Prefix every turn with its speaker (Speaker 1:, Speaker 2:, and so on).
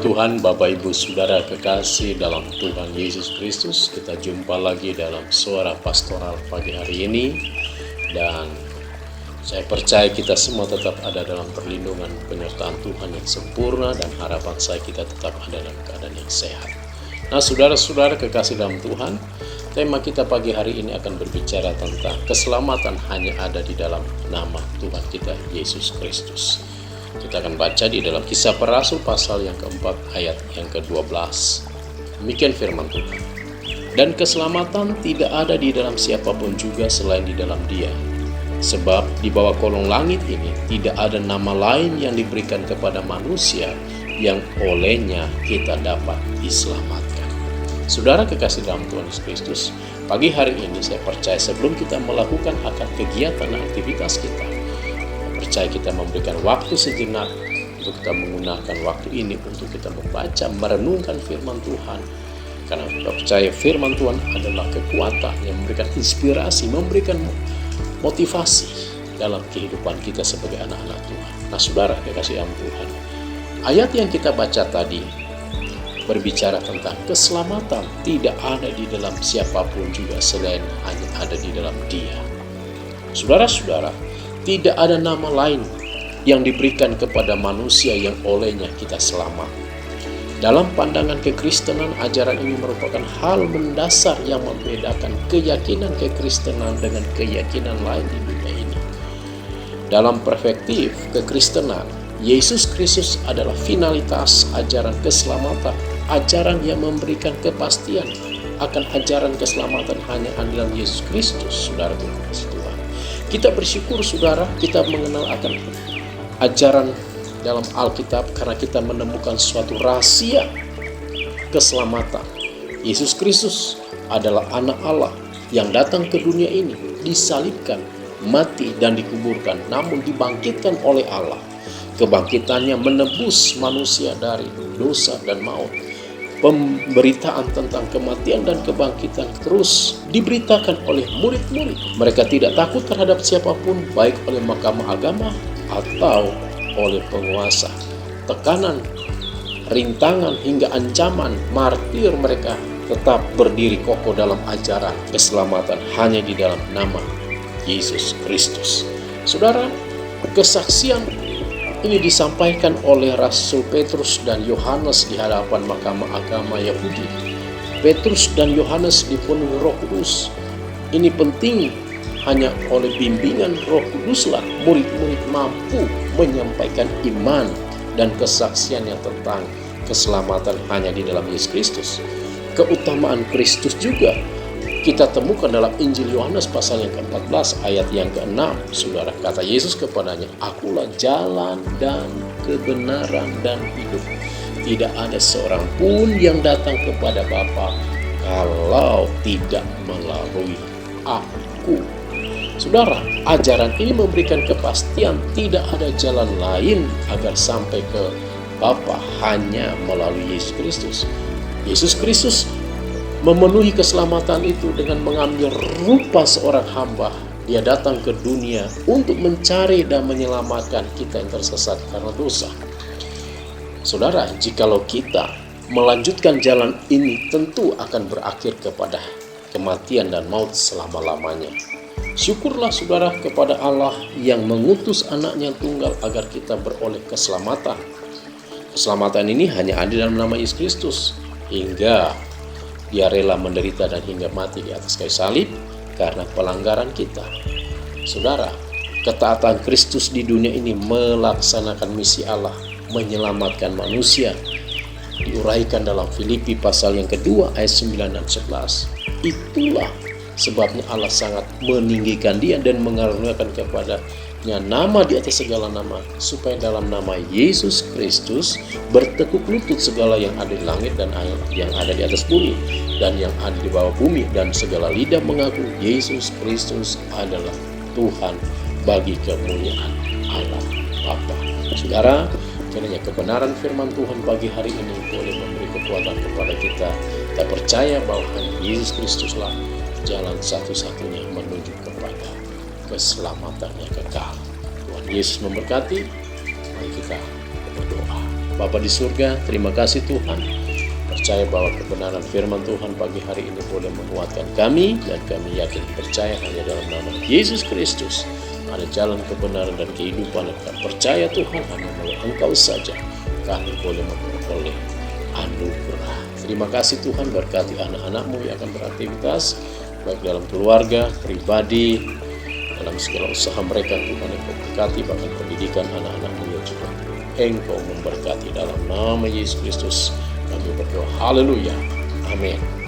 Speaker 1: Tuhan, Bapak Ibu Saudara kekasih dalam Tuhan Yesus Kristus, kita jumpa lagi dalam suara pastoral pagi hari ini. Dan saya percaya kita semua tetap ada dalam perlindungan penyertaan Tuhan yang sempurna, dan harapan saya kita tetap ada dalam keadaan yang sehat. Nah, saudara-saudara kekasih dalam Tuhan, tema kita pagi hari ini akan berbicara tentang keselamatan hanya ada di dalam nama Tuhan kita Yesus Kristus. Kita akan baca di dalam Kisah Para Rasul pasal yang keempat ayat yang ke-12. Demikian firman Tuhan. Dan keselamatan tidak ada di dalam siapapun juga selain di dalam Dia. Sebab di bawah kolong langit ini tidak ada nama lain yang diberikan kepada manusia yang olehnya kita dapat diselamatkan. Saudara kekasih dalam Tuhan Yesus Kristus, pagi hari ini saya percaya sebelum kita melakukan akan kegiatan dan aktivitas kita, percaya kita memberikan waktu sejenak untuk kita menggunakan waktu ini untuk kita membaca, merenungkan firman Tuhan. Karena kita percaya firman Tuhan adalah kekuatan yang memberikan inspirasi, memberikan motivasi dalam kehidupan kita sebagai anak-anak Tuhan. Nah, saudara kekasih dalam Tuhan, ayat yang kita baca tadi berbicara tentang keselamatan tidak ada di dalam siapapun juga selain hanya ada di dalam Dia. Saudara-saudara, tidak ada nama lain yang diberikan kepada manusia yang olehnya kita selamat. Dalam pandangan kekristenan, ajaran ini merupakan hal mendasar yang membedakan keyakinan kekristenan dengan keyakinan lain di dunia ini. Dalam perspektif kekristenan, Yesus Kristus adalah finalitas ajaran keselamatan, ajaran yang memberikan kepastian akan ajaran keselamatan hanya dalam Yesus Kristus, saudara Tuhan. Kita bersyukur saudara, kita mengenal akan ajaran dalam Alkitab karena kita menemukan suatu rahasia keselamatan. Yesus Kristus adalah anak Allah yang datang ke dunia ini, disalibkan, mati dan dikuburkan, namun dibangkitkan oleh Allah. Kebangkitannya menebus manusia dari dosa dan maut. Pemberitaan tentang kematian dan kebangkitan terus diberitakan oleh murid-murid. Mereka tidak takut terhadap siapapun, baik oleh mahkamah agama atau oleh penguasa. Tekanan, rintangan hingga ancaman martir, mereka tetap berdiri kokoh dalam ajaran keselamatan hanya di dalam nama Yesus Kristus. Saudara, kesaksian ini disampaikan oleh Rasul Petrus dan Yohanes di hadapan mahkamah agama Yahudi. Petrus dan Yohanes dipenuhi Roh Kudus. Ini penting, hanya oleh bimbingan Roh Kuduslah murid-murid mampu menyampaikan iman dan kesaksiannya tentang keselamatan hanya di dalam Yesus Kristus. Keutamaan Kristus juga kita temukan dalam Injil Yohanes pasal yang ke-14 ayat yang ke-6. Saudara, kata Yesus kepadanya, "Akulah jalan dan kebenaran dan hidup. Tidak ada seorang pun yang datang kepada Bapa kalau tidak melalui Aku." Saudara, ajaran ini memberikan kepastian tidak ada jalan lain agar sampai ke Bapa hanya melalui Yesus Kristus. Yesus Kristus memenuhi keselamatan itu dengan mengambil rupa seorang hamba. Dia datang ke dunia untuk mencari dan menyelamatkan kita yang tersesat karena dosa. Saudara, jikalau kita melanjutkan jalan ini tentu akan berakhir kepada kematian dan maut selama-lamanya. Syukurlah saudara kepada Allah yang mengutus anaknya tunggal agar kita beroleh keselamatan. Keselamatan ini hanya ada dalam nama Yesus Kristus, hingga Dia rela menderita dan hingga mati di atas kayu salib karena pelanggaran kita. Saudara, ketaatan Kristus di dunia ini melaksanakan misi Allah, menyelamatkan manusia. Diuraikan dalam Filipi pasal yang kedua ayat 9 dan 11. Itulah sebabnya Allah sangat meninggikan Dia dan mengaruniakan kepadanya nama di atas segala nama, supaya dalam nama Yesus Kristus bertekuk lutut segala yang ada di langit dan yang ada di atas bumi dan yang ada di bawah bumi, dan segala lidah mengaku Yesus Kristus adalah Tuhan bagi kemuliaan Allah Bapa. Saudara, kiranya kebenaran firman Tuhan pagi hari ini boleh memberi kekuatan kepada kita. Kita percaya bahwa hanya Yesus Kristuslah jalan satu-satunya menuju kepada keselamatan yang kekal. Tuhan Yesus memberkati. Mari kita berdoa. Bapa di surga, terima kasih Tuhan. Percaya bahwa kebenaran firman Tuhan pagi hari ini boleh menguatkan kami, dan kami yakin percaya hanya dalam nama Yesus Kristus ada jalan kebenaran dan kehidupan. Dan percaya Tuhan hanya melalui Engkau saja kami boleh memperoleh anugerah. Terima kasih Tuhan, berkati anak-anak-Mu yang akan beraktivitas baik dalam keluarga, pribadi, dalam segala usaha mereka. Tuhan Engkau berkati, bahkan pendidikan anak-anak-Mu yang juga Engkau memberkati. Dalam nama Yesus Kristus kami berdoa. Haleluya. Amin.